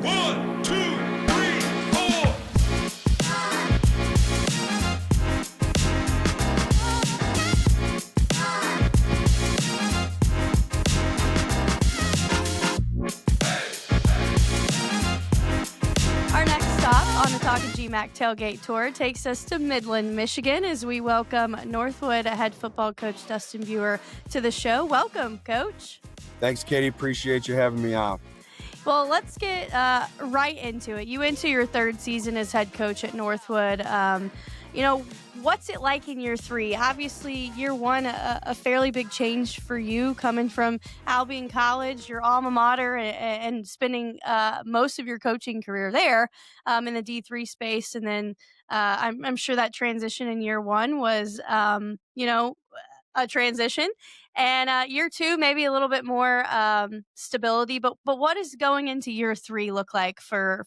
1, 2, 3, 4. Our next stop on the Talkin G-MAC Tailgate Tour takes us to Midland, Michigan, as we welcome Northwood head football coach Dustin Beurer to the show. Welcome, Coach. Thanks, Katie. Appreciate you having me on. Well, let's get right into it. You into your third season as head coach at Northwood. What's it like in year three? Obviously, year one, a fairly big change for you coming from Albion College, your alma mater, and spending most of your coaching career there in the D3 space. And then I'm sure that transition in year one was, a transition. And year two, maybe a little bit more stability. But what does going into year three look like for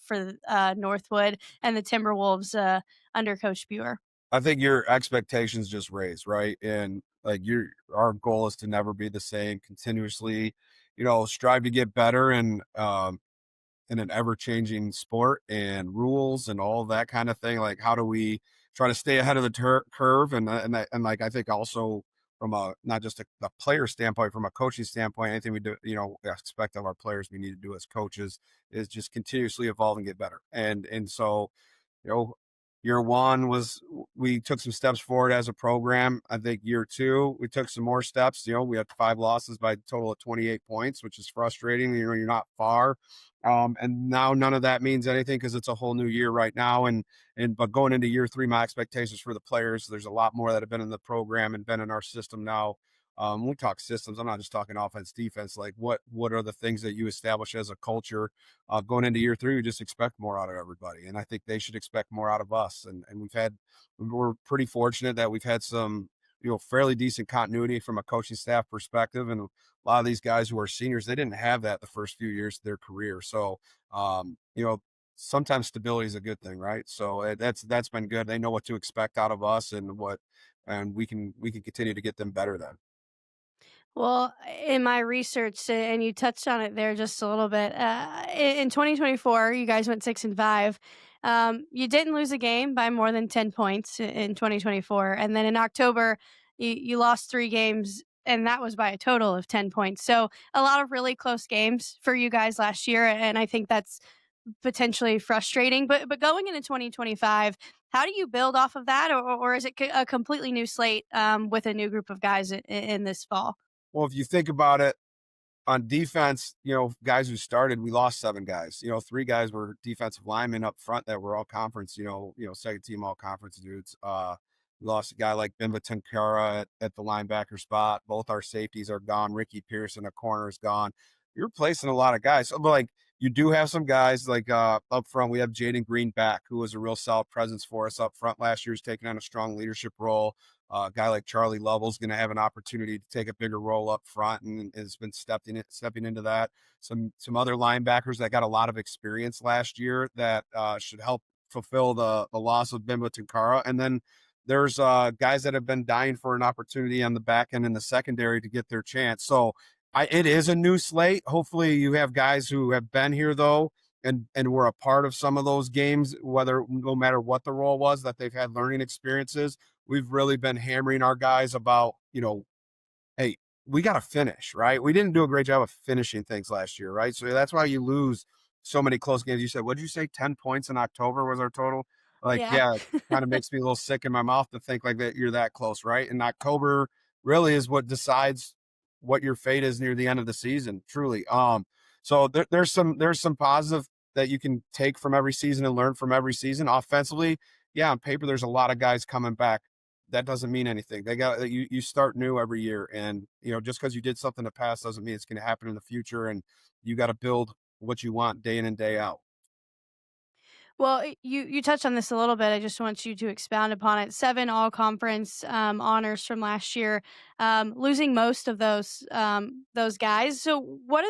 Northwood and the Timberwolves under Coach Beurer? I think your expectations just raise, right? And like our goal is to never be the same, continuously, strive to get better and in an ever-changing sport and rules and all that kind of thing. Like, how do we try to stay ahead of the curve? And like, I think also from not just the player standpoint, from a coaching standpoint, anything we do, expect of our players, we need to do as coaches is just continuously evolve and get better. And so, you know, year one was we took some steps forward as a program. I think year two, we took some more steps. We had 5 losses by a total of 28 points, which is frustrating. You're not far. And now none of that means anything because it's a whole new year right now. But going into year three, my expectations for the players, there's a lot more that have been in the program and been in our system now. When we talk systems, I'm not just talking offense, defense. Like what are the things that you establish as a culture going into year three? We just expect more out of everybody. And I think they should expect more out of us. And we're pretty fortunate that we've had some, fairly decent continuity from a coaching staff perspective. And a lot of these guys who are seniors, they didn't have that the first few years of their career. So, sometimes stability is a good thing, right? So that's been good. They know what to expect out of us and we can continue to get them better then. Well, in my research, and you touched on it there just a little bit, in 2024, you guys went 6-5. You didn't lose a game by more than 10 points in 2024. And then in October, you lost 3 games, and that was by a total of 10 points. So a lot of really close games for you guys last year. And I think that's potentially frustrating. But going into 2025, how do you build off of that? Or is it a completely new slate with a new group of guys in this fall? Well, if you think about it, on defense, guys who started, we lost 7 guys. 3 guys were defensive linemen up front that were all conference, second team all conference dudes. We lost a guy like Bimba Tenkara at the linebacker spot. Both our safeties are gone. Ricky Pearson, a corner, is gone. You're replacing a lot of guys. So, but like you do have some guys like up front. We have Jaden Green back, who was a real solid presence for us up front last year. He's taking on a strong leadership role. A guy like Charlie Lovell's going to have an opportunity to take a bigger role up front and has been stepping into that. Some other linebackers that got a lot of experience last year that should help fulfill the loss of Bimba Tenkara. And then there's guys that have been dying for an opportunity on the back end in the secondary to get their chance. So it is a new slate. Hopefully you have guys who have been here though, and were a part of some of those games, no matter what the role was, that they've had learning experiences. We've really been hammering our guys about, hey, we got to finish, right? We didn't do a great job of finishing things last year, right? So that's why you lose so many close games. You said, what did you say? 10 points in October was our total? Like, yeah, it kind of makes me a little sick in my mouth to think like that you're that close, right? And October really is what decides what your fate is near the end of the season, truly. So there's some positive that you can take from every season and learn from every season. Offensively, yeah, on paper, there's a lot of guys coming back. That doesn't mean anything. You start new every year, and just because you did something in the past doesn't mean it's going to happen in the future. And you got to build what you want day in and day out. Well, you touched on this a little bit. I just want you to expound upon it. 7 all-conference honors from last year, losing most of those guys. So what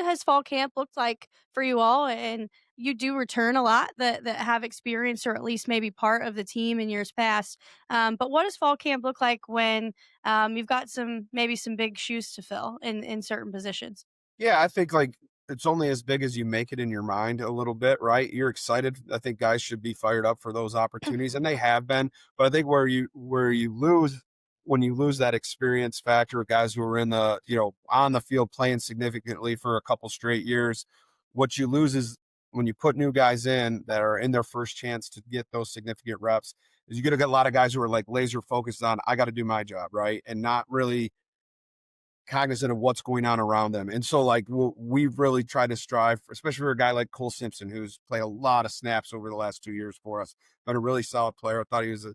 has fall camp looked like for you all? And you do return a lot that have experience or at least maybe part of the team in years past. But what does fall camp look like when you've got some big shoes to fill in certain positions? Yeah, I think like it's only as big as you make it in your mind a little bit, right? You're excited. I think guys should be fired up for those opportunities, and they have been. But I think where you lose when you lose that experience factor of guys who are in the, on the field playing significantly for a couple straight years, what you lose is when you put new guys in that are in their first chance to get those significant reps, is you're going to get a lot of guys who are like laser focused on, I got to do my job, right? And not really cognizant of what's going on around them. And so, like, we've really tried to strive, especially for a guy like Cole Simpson, who's played a lot of snaps over the last 2 years for us, been a really solid player. I thought he was a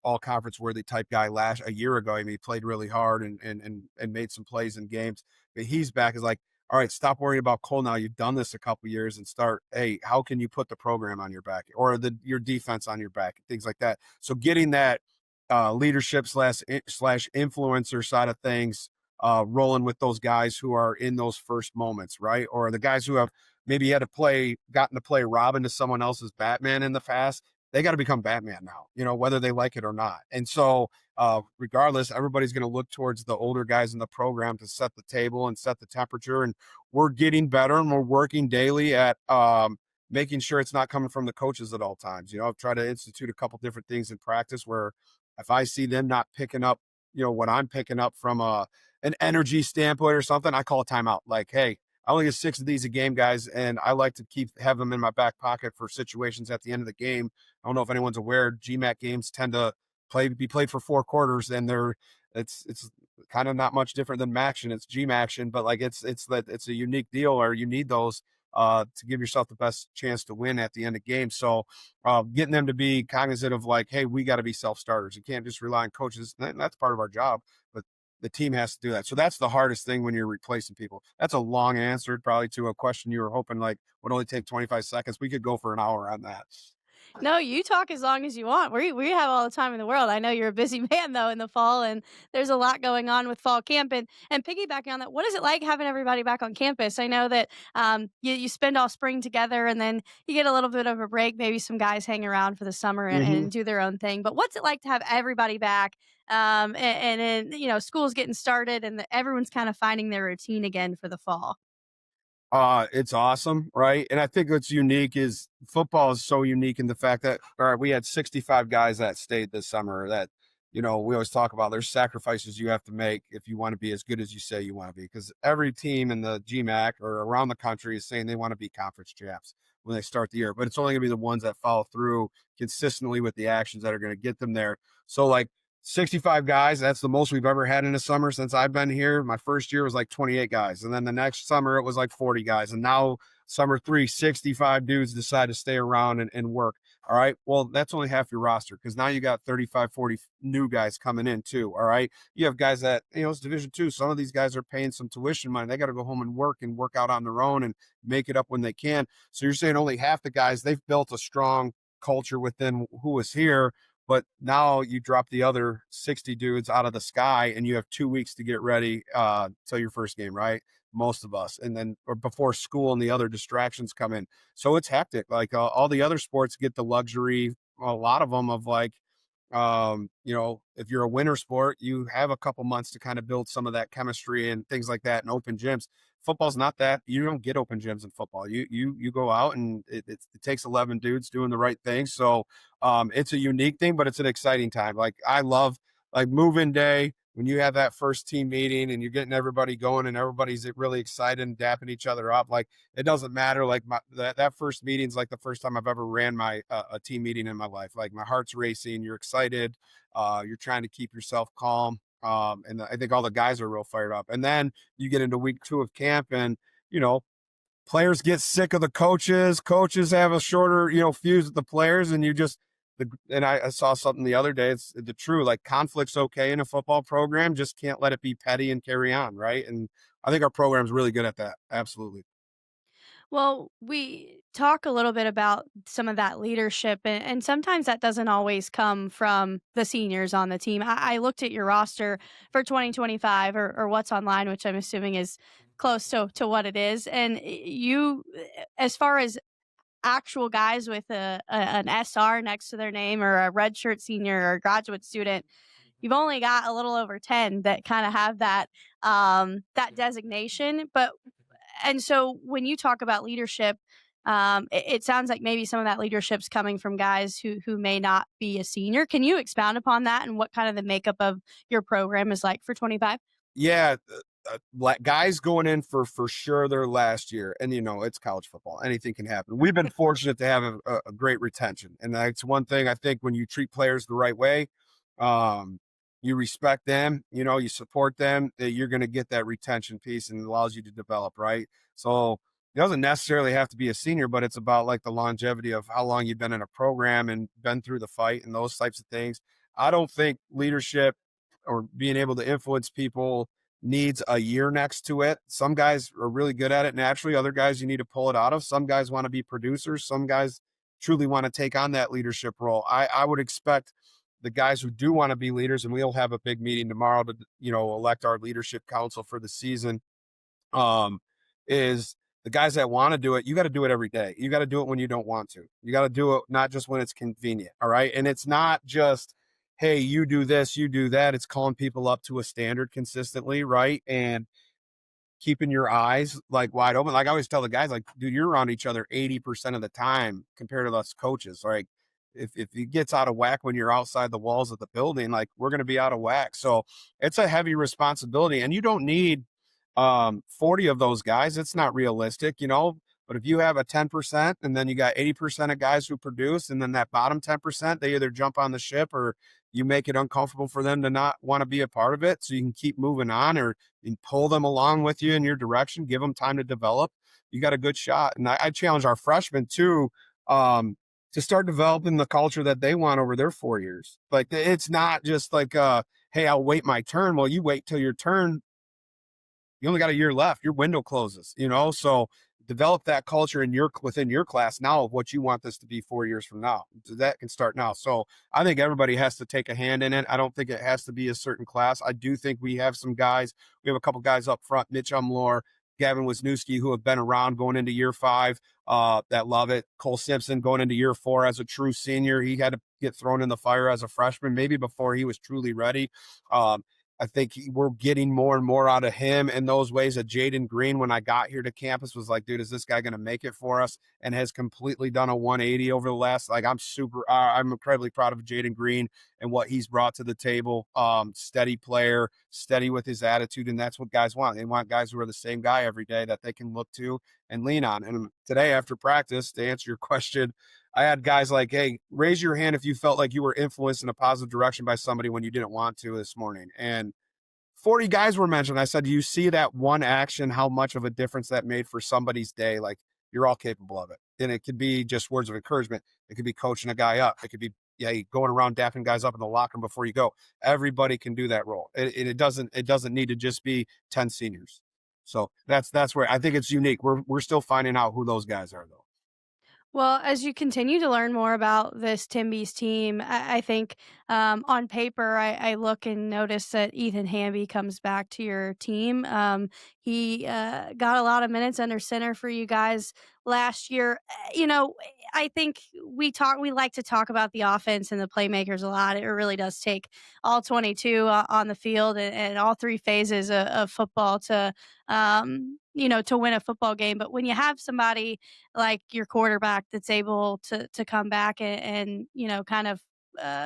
all conference worthy type guy a year ago. I mean, he played really hard and made some plays in games. But he's back. Is like, all right, stop worrying about Cole now. You've done this a couple years, and start, hey, how can you put the program on your back or your defense on your back, things like that. So getting that leadership slash influencer side of things rolling with those guys who are in those first moments, right? Or the guys who have maybe gotten to play Robin to someone else's Batman in the past. They got to become Batman now, whether they like it or not. And so, regardless, everybody's going to look towards the older guys in the program to set the table and set the temperature. And we're getting better, and we're working daily at making sure it's not coming from the coaches at all times. I've tried to institute a couple different things in practice where if I see them not picking up, what I'm picking up from an energy standpoint or something, I call a timeout. Like, hey, I only get 6 of these a game, guys, and I like to have them in my back pocket for situations at the end of the game. I don't know if anyone's aware, GMAC games tend to be played for 4 quarters, and it's kind of not much different than MACtion. It's GMACtion, but like it's a unique deal, or you need those to give yourself the best chance to win at the end of the game. So getting them to be cognizant of like, hey, we got to be self-starters. You can't just rely on coaches. That's part of our job, but the team has to do that. So that's the hardest thing when you're replacing people. That's a long answer probably to a question you were hoping like would only take 25 seconds. We could go for an hour on that. No, you talk as long as you want. We have all the time in the world. I know you're a busy man though in the fall, and there's a lot going on with fall camp. And piggybacking on that, what is it like having everybody back on campus? I know that you spend all spring together, and then you get a little bit of a break. Maybe some guys hang around for the summer and do their own thing. But what's it like to have everybody back? And then school's getting started, and everyone's kind of finding their routine again for the fall. It's awesome, right? And I think what's unique is football is so unique in the fact that, all right, we had 65 guys that stayed this summer that, we always talk about there's sacrifices you have to make if you want to be as good as you say you want to be. Because every team in the GMAC or around the country is saying they want to be conference champs when they start the year, but it's only going to be the ones that follow through consistently with the actions that are going to get them there. So like 65 guys, that's the most we've ever had in a summer since I've been here. My first year was like 28 guys. And then the next summer it was like 40 guys. And now summer 3, 65 dudes decide to stay around and work. All right. Well, that's only half your roster because now you got 35, 40 new guys coming in too. All right. You have guys that, it's Division II. Some of these guys are paying some tuition money. They got to go home and work out on their own and make it up when they can. So you're saying only half the guys, they've built a strong culture within who is here. But now you drop the other 60 dudes out of the sky and you have 2 weeks to get ready till your first game, right? Most of us. And then or before school and the other distractions come in. So it's hectic. Like all the other sports get the luxury, a lot of them, of like, if you're a winter sport, you have a couple months to kind of build some of that chemistry and things like that in open gyms. Football's not that. You don't get open gyms in football. You go out and it takes 11 dudes doing the right thing. So it's a unique thing, but it's an exciting time. Like I love like move-in day when you have that first team meeting and you're getting everybody going and everybody's really excited and dapping each other up. Like it doesn't matter. Like that first meeting's like the first time I've ever ran a team meeting in my life. Like my heart's racing. You're excited. You're trying to keep yourself calm. And I think all the guys are real fired up. And then you get into week 2 of camp and, players get sick of the coaches. Coaches have a shorter, fuse with the players, and I saw something the other day. It's the true, like conflict's okay in a football program. Just can't let it be petty and carry on, right? And I think our program's really good at that. Absolutely. Well, we talk a little bit about some of that leadership, and sometimes that doesn't always come from the seniors on the team. I looked at your roster for 2025 or what's online, which I'm assuming is close to what it is. And you, as far as actual guys with an SR next to their name or a redshirt senior or a graduate student, you've only got a little over 10 that kind of have that designation. But And so when you talk about leadership, it sounds like maybe some of that leadership's coming from guys who may not be a senior. Can you expound upon that and what kind of the makeup of your program is like for 25? Yeah, guys going in for sure their last year, and it's college football. Anything can happen. We've been fortunate to have a great retention, and that's one thing I think when you treat players the right way, um, you respect them, you support them, that you're going to get that retention piece, and it allows you to develop, right? So it doesn't necessarily have to be a senior, but it's about like the longevity of how long you've been in a program and been through the fight and those types of things. I don't think leadership or being able to influence people needs a year next to it. Some guys are really good at it naturally. Other guys you need to pull it out of. Some guys want to be producers. Some guys truly want to take on that leadership role. I would expect the guys who do want to be leaders, and we'll have a big meeting tomorrow to, elect our leadership council for the season. Is the guys that want to do it, you got to do it every day. You got to do it when you don't want to. You got to do it not just when it's convenient. All right. And it's not just, hey, you do this, you do that. It's calling people up to a standard consistently, right? And keeping your eyes like wide open. Like I always tell the guys, like, dude, you're around each other 80% of the time compared to us coaches. Like if it gets out of whack when you're outside the walls of the building, like we're going to be out of whack. So it's a heavy responsibility, and you don't need 40 of those guys. It's not realistic, but if you have a 10% and then you got 80% of guys who produce, and then that bottom 10%, they either jump on the ship or you make it uncomfortable for them to not want to be a part of it. So you can keep moving on, or you can pull them along with you in your direction, give them time to develop. You got a good shot. And I challenge our freshmen too, to start developing the culture that they want over their 4 years. Like it's not just like, hey, I'll wait my turn. Well, you wait till your turn. You only got a year left. Your window closes, so develop that culture within your class now of what you want this to be 4 years from now. That can start now. So I think everybody has to take a hand in it. I don't think it has to be a certain class. I do think we have some guys. We have a couple guys up front, Mitch Umlor, Gavin Wisniewski, who have been around going into year 5, that love it. Cole Simpson going into year 4 as a true senior. He had to get thrown in the fire as a freshman, maybe before he was truly ready. I think we're getting more and more out of him in those ways. That Jaden Green, when I got here to campus, was like, dude, is this guy going to make it for us? And has completely done a 180 over the last, like, I'm incredibly proud of Jaden Green and what he's brought to the table. Steady player, steady with his attitude. And that's what guys want. They want guys who are the same guy every day that they can look to and lean on. And today after practice, to answer your question, I had guys like, hey, raise your hand if you felt like you were influenced in a positive direction by somebody when you didn't want to this morning. And 40 guys were mentioned. I said, do you see that one action, how much of a difference that made for somebody's day? Like, you're all capable of it. And it could be just words of encouragement. It could be coaching a guy up. It could be going around dapping guys up in the locker room before you go. Everybody can do that role. It doesn't need to just be 10 seniors. So that's where I think it's unique. We're still finding out who those guys are, though. Well, as you continue to learn more about this Timby's team, I think on paper, I look and notice that Ethan Hamby comes back to your team. He got a lot of minutes under center for you guys last year. I think we like to talk about the offense and the playmakers a lot. It really does take all 22 on the field and all 3 phases of football to win a football game. But when you have somebody like your quarterback that's able to come back and kind of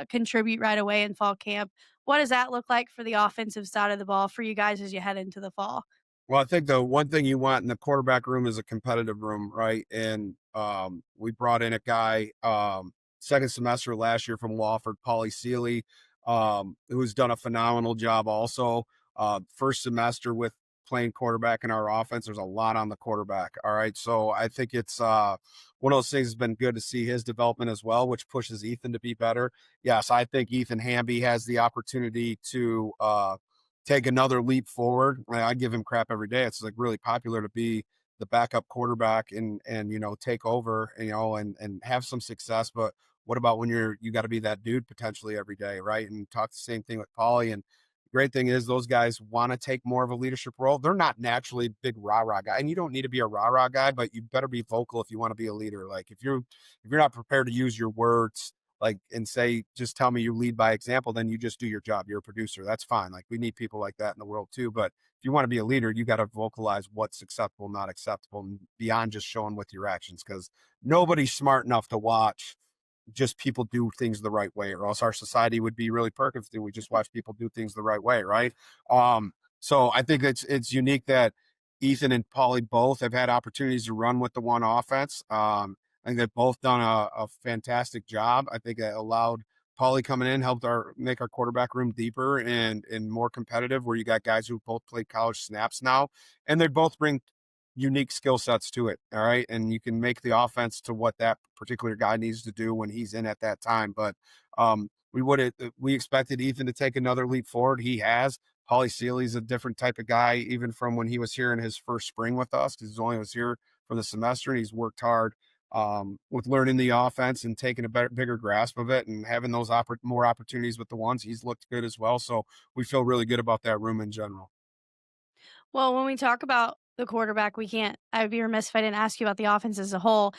contribute right away in fall camp. What does that look like for the offensive side of the ball for you guys as you head into the fall? Well, I think the one thing you want in the quarterback room is a competitive room, right? And we brought in a guy second semester last year from Wofford, Paulie Seeley, who's done a phenomenal job also. First semester with playing quarterback in our offense, there's a lot on the quarterback. All right. So I think it's one of those things that's been good to see his development as well, which pushes Ethan to be better. Yes, I think Ethan Hamby has the opportunity to take another leap forward. I give him crap every day. It's like really popular to be the backup quarterback and take over, and have some success. But what about when you got to be that dude potentially every day, right? And talk the same thing with Paulie. And the great thing is those guys want to take more of a leadership role. They're not naturally big rah-rah guy, and you don't need to be a rah-rah guy, but you better be vocal if you want to be a leader. Like if you're not prepared to use your words and say, just tell me you lead by example, then you just do your job. You're a producer. That's fine. Like, we need people like that in the world too. But if you want to be a leader, you got to vocalize what's acceptable, not acceptable, and beyond just showing with your actions, because nobody's smart enough to watch just people do things the right way, or else our society would be really perfect if we just watch people do things the right way, right? So I think it's unique that Ethan and Paulie both have had opportunities to run with the one offense. I think they've both done a fantastic job. I think it allowed Paulie coming in, helped make our quarterback room deeper and more competitive, where you got guys who both played college snaps now, and they both bring unique skill sets to it. All right. And you can make the offense to what that particular guy needs to do when he's in at that time. But we expected Ethan to take another leap forward. He has. Paulie Seeley's a different type of guy, even from when he was here in his first spring with us, because he only was here for the semester, and he's worked hard with learning the offense and taking a bigger grasp of it, and having those more opportunities with the ones. He's looked good as well. So we feel really good about that room in general. Well, when we talk about the quarterback, I would be remiss if I didn't ask you about the offense as a whole.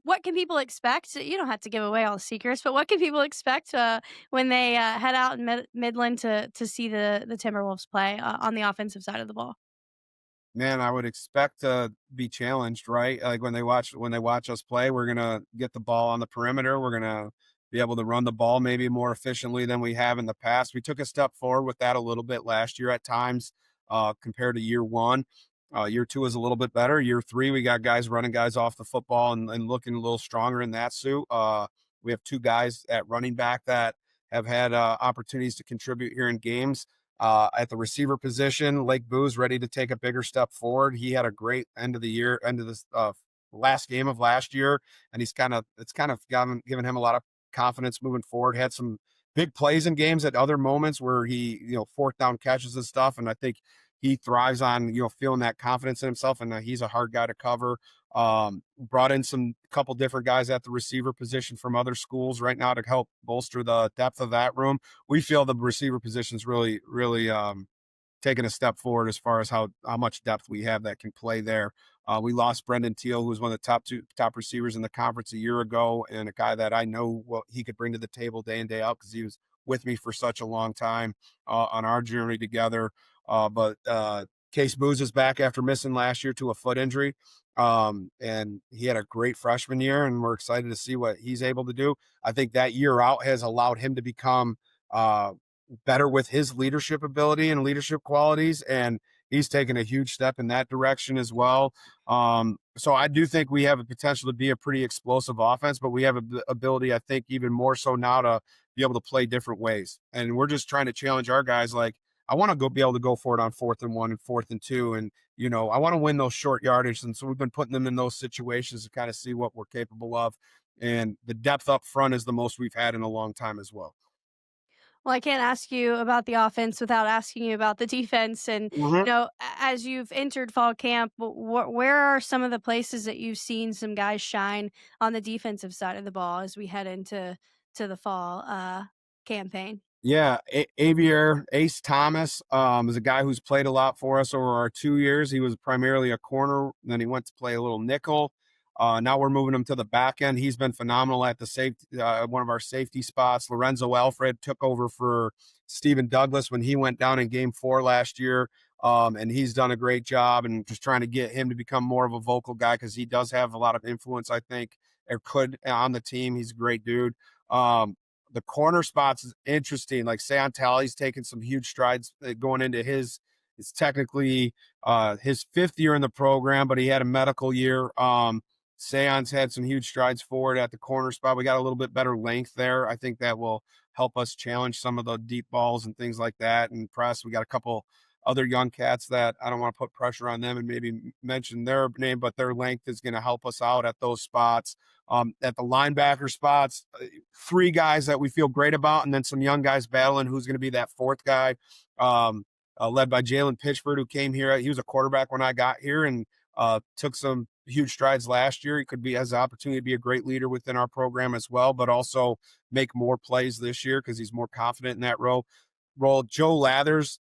What can people expect? You don't have to give away all the secrets, but what can people expect when they head out in Midland to see the Timberwolves play on the offensive side of the ball? Man, I would expect to be challenged, right? Like, when they watch us play, we're gonna get the ball on the perimeter. We're gonna be able to run the ball maybe more efficiently than we have in the past. We took a step forward with that a little bit last year at times, compared to year one. Year two is a little bit better. Year three, we got guys running guys off the football and looking a little stronger in that suit. We have two guys at running back that have had opportunities to contribute here in games. At the receiver position, Lake Boo's ready to take a bigger step forward. He had a great end of the year, end of this last game of last year, and it's kind of given him a lot of confidence moving forward. Had some big plays in games at other moments where he, fourth down catches and stuff, and I think he thrives on feeling that confidence in himself, and he's a hard guy to cover. Brought in some couple different guys at the receiver position from other schools right now to help bolster the depth of that room. We feel the receiver position is really, really taking a step forward as far as how much depth we have that can play there. We lost Brendan Teal, who was one of the top receivers in the conference a year ago, and a guy that I know what he could bring to the table day in, day out, because he was with me for such a long time on our journey together. But Case Booz is back after missing last year to a foot injury. And he had a great freshman year, and we're excited to see what he's able to do. I think that year out has allowed him to become better with his leadership ability and leadership qualities, and he's taken a huge step in that direction as well. So I do think we have a potential to be a pretty explosive offense, but we have a ability, I think, even more so now to be able to play different ways. And we're just trying to challenge our guys. Like, I want to be able to go for it on 4th and 1 and 4th and 2. And, I want to win those short yardage. And so we've been putting them in those situations to kind of see what we're capable of. And the depth up front is the most we've had in a long time as well. Well, I can't ask you about the offense without asking you about the defense. And, as you've entered fall camp, where are some of the places that you've seen some guys shine on the defensive side of the ball as we head into the fall campaign? Yeah, Ace Thomas is a guy who's played a lot for us over our 2 years. He was primarily a corner, then he went to play a little nickel. Now we're moving him to the back end. He's been phenomenal at the safety, one of our safety spots. Lorenzo Alfred took over for Stephen Douglas when he went down in Game 4 last year, and he's done a great job. And just trying to get him to become more of a vocal guy, because he does have a lot of influence, I think, or could, on the team. He's a great dude. The corner spots is interesting. Like, Sean Talley's taken some huge strides going into it's technically his 5th year in the program, but he had a medical year. Seon's had some huge strides forward at the corner spot. We got a little bit better length there. I think that will help us challenge some of the deep balls and things like that and press. We got a couple other young cats that I don't want to put pressure on them and maybe mention their name, but their length is going to help us out at those spots. At the linebacker spots, 3 guys that we feel great about, and then some young guys battling who's going to be that 4th guy, led by Jalen Pitchford, who came here. He was a quarterback when I got here and took some huge strides last year. He has the opportunity to be a great leader within our program as well, but also make more plays this year because he's more confident in that role. Joe Lathers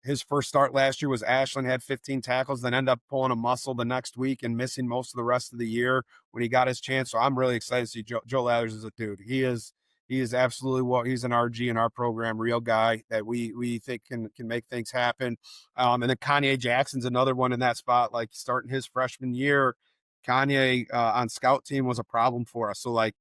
his first start last year was Ashland, had 15 tackles, then ended up pulling a muscle the next week and missing most of the rest of the year when he got his chance. So I'm really excited to see Joe Lathers as a dude. He is absolutely he's an RG in our program, real guy that we think can make things happen. And then Kanye Jackson's another one in that spot, like starting his freshman year. Kanye on scout team was a problem for us. So like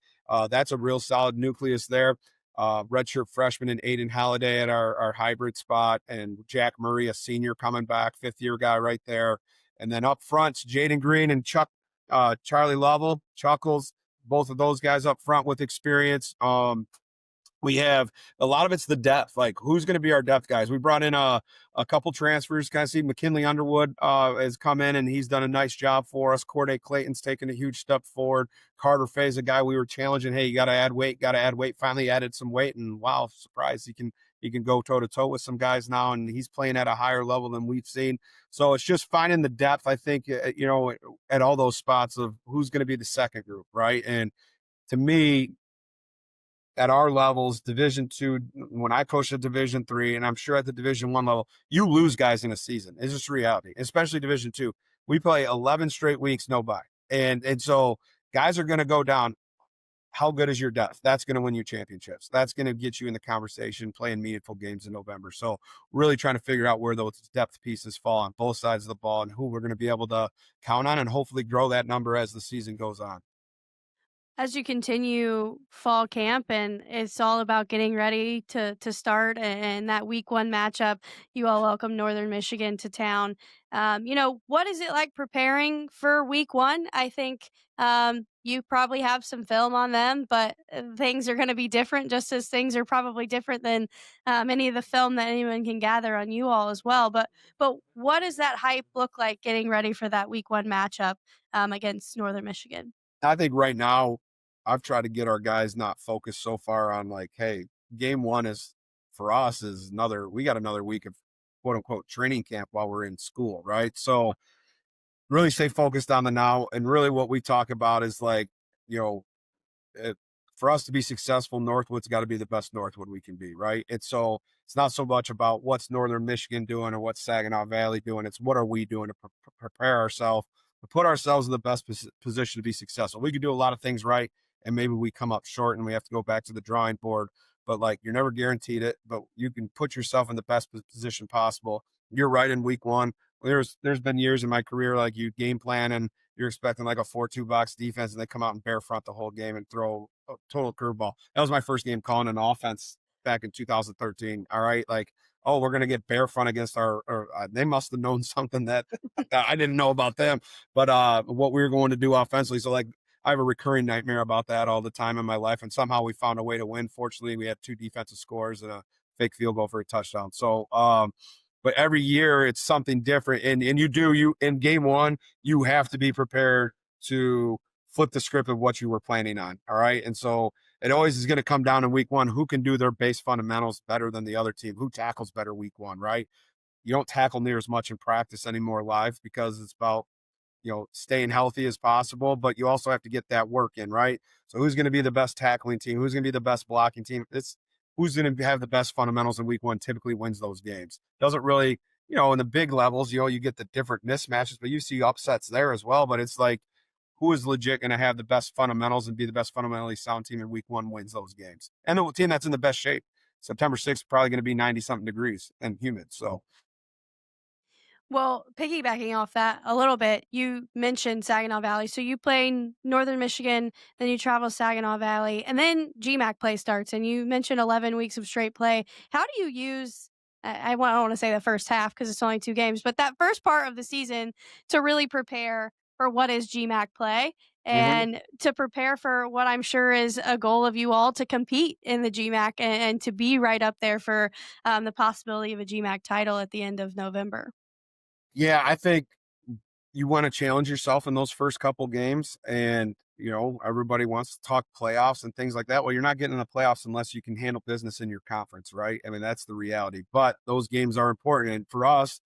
that's a real solid nucleus there. Redshirt freshman and Aiden Halliday at our hybrid spot, and Jack Murray, a senior coming back, 5th-year guy right there. And then up front, Jaden Green and Charlie Lovell, Chuckles, both of those guys up front with experience. We have a lot of it's the depth, like who's going to be our depth guys. We brought in a couple transfers, kind of see McKinley Underwood has come in and he's done a nice job for us. Corday Clayton's taken a huge step forward. Carter Faye's a guy we were challenging. Hey, you got to add weight, Finally added some weight, and wow, surprise, he can go toe to toe with some guys now, and he's playing at a higher level than we've seen. So it's just finding the depth, I think, at all those spots of who's going to be the second group, right? And to me, at our levels, Division II, when I coached at Division III, and I'm sure at the Division I level, you lose guys in a season. It's just reality, especially Division II. We play 11 straight weeks, no bye. And so guys are going to go down. How good is your depth? That's going to win you championships. That's going to get you in the conversation, playing meaningful games in November. So really trying to figure out where those depth pieces fall on both sides of the ball and who we're going to be able to count on and hopefully grow that number as the season goes on. As you continue fall camp and it's all about getting ready to start and that week 1 matchup, you all welcome Northern Michigan to town. What is it like preparing for week 1? I think you probably have some film on them, but things are going to be different, just as things are probably different than any of the film that anyone can gather on you all as well. But what does that hype look like getting ready for that week 1 matchup against Northern Michigan? I think right now I've tried to get our guys not focused so far on like, hey, game 1 is for us is we got another week of quote unquote training camp while we're in school, right? So really stay focused on the now. And really what we talk about is like, you know, for us to be successful, Northwood's got to be the best Northwood we can be, right? And so it's not so much about what's Northern Michigan doing or what's Saginaw Valley doing. It's what are we doing to prepare ourselves, to put ourselves in the best position to be successful. We can do a lot of things right, and maybe we come up short and we have to go back to the drawing board. But like, you're never guaranteed it, but you can put yourself in the best position possible. You're right in week 1. There's been years in my career like you game plan and you're expecting like a 4-2 box defense, and they come out and bear front the whole game and throw a total curveball. That was my first game calling an offense back in 2013. All right, like, oh, we're gonna get bear front against they must have known something that I didn't know about them, but what we were going to do offensively. So like, I have a recurring nightmare about that all the time in my life, and somehow we found a way to win. Fortunately, we had 2 defensive scores and a fake field goal for a touchdown. So but every year it's something different. And you in game 1, you have to be prepared to flip the script of what you were planning on. All right. And so it always is going to come down in week 1, who can do their base fundamentals better than the other team, who tackles better week 1, right? You don't tackle near as much in practice anymore live because it's about, staying healthy as possible, but you also have to get that work in, right? So who's going to be the best tackling team? Who's going to be the best blocking team? It's who's going to have the best fundamentals in week 1 typically wins those games. Doesn't really, in the big levels, you get the different mismatches, but you see upsets there as well. But it's like, who is legit going to have the best fundamentals and be the best fundamentally sound team in week 1 wins those games. And the team that's in the best shape. September 6th is probably going to be 90-something degrees and humid. So Well, piggybacking off that a little bit, you mentioned Saginaw Valley. So you play in Northern Michigan, then you travel to Saginaw Valley, and then G-MAC play starts. And you mentioned 11 weeks of straight play. How do you use, I don't want to say the first half because it's only 2 games, but that first part of the season to really prepare for what is G-MAC play and to prepare for what I'm sure is a goal of you all to compete in the G-MAC and to be right up there for the possibility of a G-MAC title at the end of November? yeah, I think you want to challenge yourself in those first couple games, and everybody wants to talk playoffs and things like that. Well, you're not getting in the playoffs unless you can handle business in your conference, right? I mean, that's the reality. But those games are important, and for us,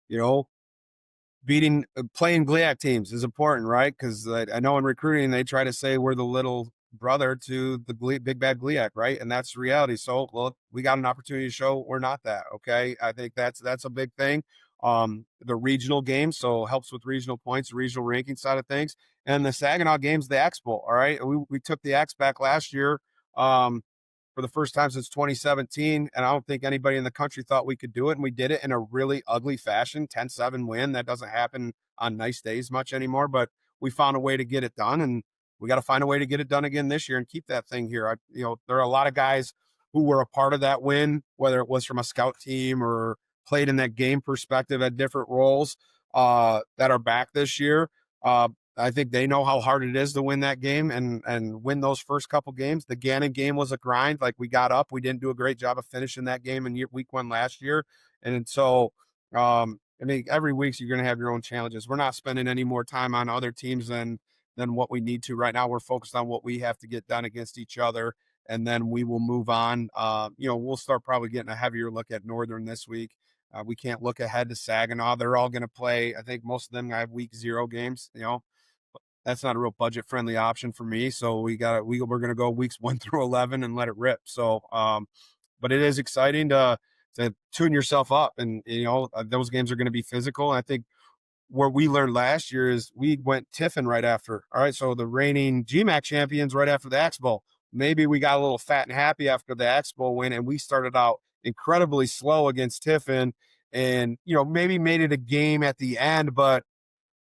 you know, playing GLIAC teams is important, right? Because I know in recruiting they try to say we're the little brother to the big bad GLIAC, right? And that's the reality. So, well, we got an opportunity to show we're not that. Okay, I think that's a big thing. The regional game, so helps with regional points, regional ranking side of things, and the Saginaw game's the X Bowl. All right, we took the X back last year. For the first time since 2017. And I don't think anybody in the country thought we could do it. And we did it in a really ugly fashion, 10-7 win. That doesn't happen on nice days much anymore, but we found a way to get it done. And we got to find a way to get it done again this year and keep that thing here. There are a lot of guys who were a part of that win, whether it was from a scout team or played in that game perspective at different roles, that are back this year. I think they know how hard it is to win that game and win those first couple games. The Gannon game was a grind. Like, we got up, we didn't do a great job of finishing that game in week 1 last year. And so, I mean, every week you're going to have your own challenges. We're not spending any more time on other teams than what we need to right now. We're focused on what we have to get done against each other, and then we will move on. We'll start probably getting a heavier look at Northern this week. We can't look ahead to Saginaw. They're all going to play. I think most of them have week 0 games. That's not a real budget friendly option for me. So we're going to go weeks 1 through 11 and let it rip. So, but it is exciting to tune yourself up, and those games are going to be physical. And I think what we learned last year is we went Tiffin right after. All right, so the reigning G-MAC champions right after the X Bowl. Maybe we got a little fat and happy after the X Bowl win, and we started out incredibly slow against Tiffin, and maybe made it a game at the end, but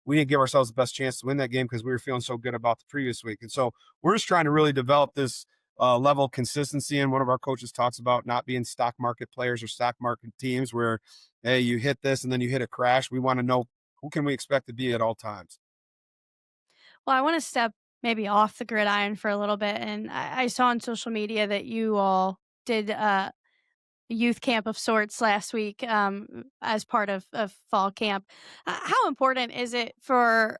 we didn't give ourselves the best chance to win that game because we were feeling so good about the previous week. And so we're just trying to really develop this level of consistency. And one of our coaches talks about not being stock market players or stock market teams where, hey, you hit this and then you hit a crash. We want to know, who can we expect to be at all times? Well, I want to step maybe off the gridiron for a little bit. And I saw on social media that you all did youth camp of sorts last week, as part of fall camp. How important is it for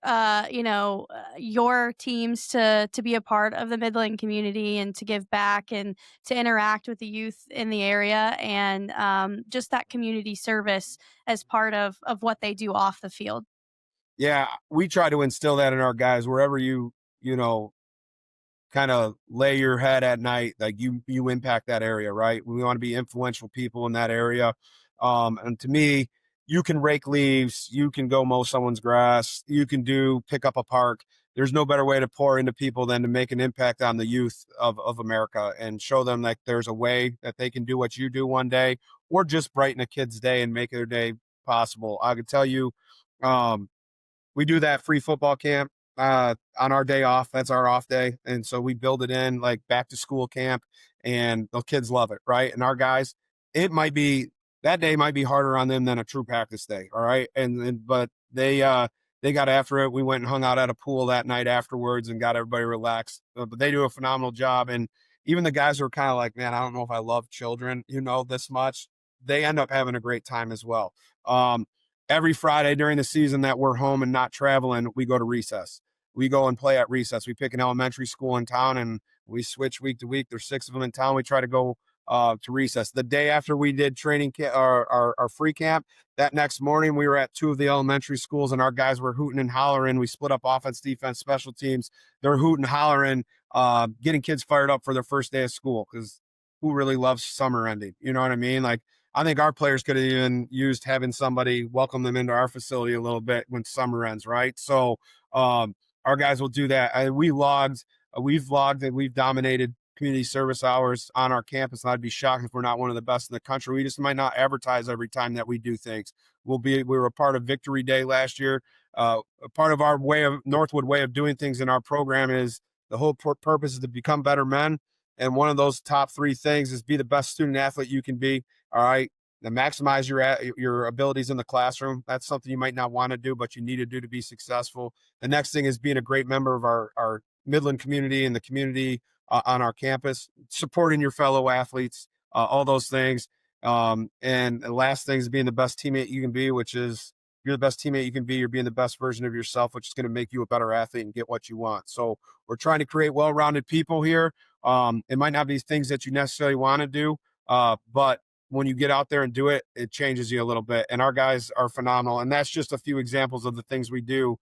your teams to be a part of the Midland community and to give back and to interact with the youth in the area, and just that community service as part of what they do off the field? Yeah, we try to instill that in our guys wherever you kind of lay your head at night, like you impact that area, right? We want to be influential people in that area. And to me, you can rake leaves, you can go mow someone's grass, you can pick up a park. There's no better way to pour into people than to make an impact on the youth of America and show them that there's a way that they can do what you do one day, or just brighten a kid's day and make their day possible. I could tell you, we do that free football camp on our day off. That's our off day. And so we build it in like back to school camp, and the kids love it. Right. And our guys, that day might be harder on them than a true practice day. All right. But they got after it. We went and hung out at a pool that night afterwards and got everybody relaxed. But they do a phenomenal job. And even the guys who are kind of like, man, I don't know if I love children, this much, they end up having a great time as well. Every Friday during the season that we're home and not traveling, we go to recess. We go and play at recess. We pick an elementary school in town and we switch week to week. There's 6 of them in town. We try to go to recess. The day after we did training our free camp, that next morning we were at 2 of the elementary schools and our guys were hooting and hollering. We split up offense, defense, special teams. They're hooting, hollering, getting kids fired up for their first day of school, because who really loves summer ending? You know what I mean? Like, I think our players could have even used having somebody welcome them into our facility a little bit when summer ends, right? So our guys will do that. We've logged that we've dominated community service hours on our campus, and I'd be shocked if we're not one of the best in the country. We just might not advertise every time that we do things. We were a part of Victory Day last year. A part of our Northwood way of doing things in our program is the whole purpose is to become better men. And one of those top 3 things is be the best student athlete you can be. All right. Now maximize your abilities in the classroom. That's something you might not want to do, but you need to do to be successful. The next thing is being a great member of our Midland community and the community on our campus, supporting your fellow athletes, all those things. And the last thing is being the best teammate you can be, which is you're the best teammate you can be. You're being the best version of yourself, which is going to make you a better athlete and get what you want. So we're trying to create well-rounded people here. It might not be things that you necessarily want to do, but when you get out there and do it, it changes you a little bit. And our guys are phenomenal. And that's just a few examples of the things we do.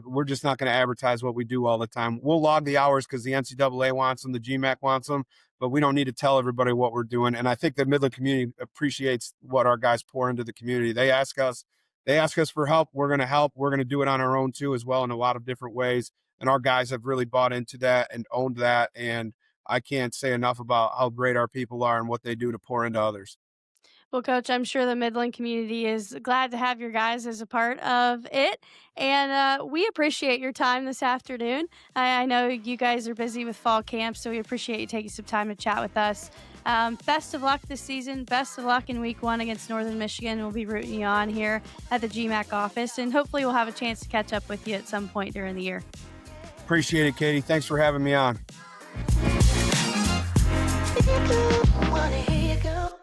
we're just not going to advertise what we do all the time. We'll log the hours because the NCAA wants them, the GMAC wants them, but we don't need to tell everybody what we're doing. And I think the Midland community appreciates what our guys pour into the community. They ask us for help. We're going to help. We're going to do it on our own too, as well, in a lot of different ways. And our guys have really bought into that and owned that. And I can't say enough about how great our people are and what they do to pour into others. Well, Coach, I'm sure the Midland community is glad to have your guys as a part of it. And we appreciate your time this afternoon. I know you guys are busy with fall camp, so we appreciate you taking some time to chat with us. Best of luck this season. Best of luck in week 1 against Northern Michigan. We'll be rooting you on here at the GMAC office, and hopefully we'll have a chance to catch up with you at some point during the year. Appreciate it, Katie. Thanks for having me on. Wanna hear you go.